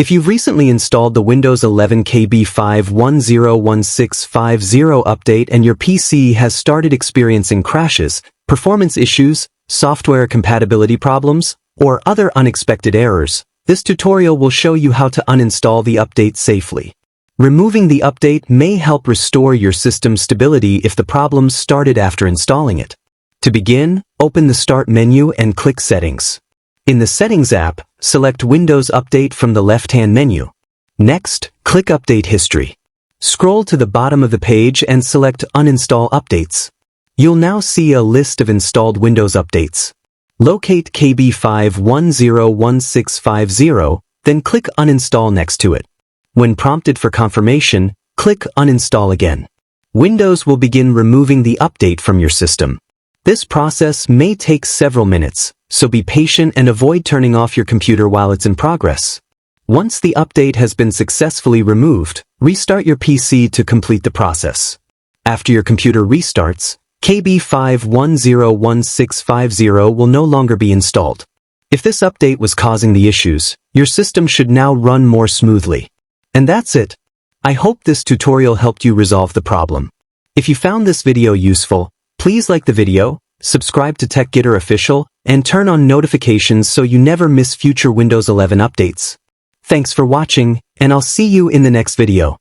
If you've recently installed the Windows 11 KB5101650 update and your PC has started experiencing crashes, performance issues, software compatibility problems, or other unexpected errors, this tutorial will show you how to uninstall the update safely. Removing the update may help restore your system's stability if the problems started after installing it. To begin, open the Start menu and click Settings. In the Settings app, select Windows Update from the left-hand menu. Next, click Update History. Scroll to the bottom of the page and select Uninstall Updates. You'll now see a list of installed Windows updates. Locate KB5101650, then click Uninstall next to it. When prompted for confirmation, click Uninstall again. Windows will begin removing the update from your system. This process may take several minutes, so be patient and avoid turning off your computer while it's in progress. Once the update has been successfully removed, restart your PC to complete the process. After your computer restarts, KB5101650 will no longer be installed. If this update was causing the issues, your system should now run more smoothly. And that's it. I hope this tutorial helped you resolve the problem. If you found this video useful, please like the video, subscribe to TechGetter Official, and turn on notifications so you never miss future Windows 11 updates. Thanks for watching, and I'll see you in the next video.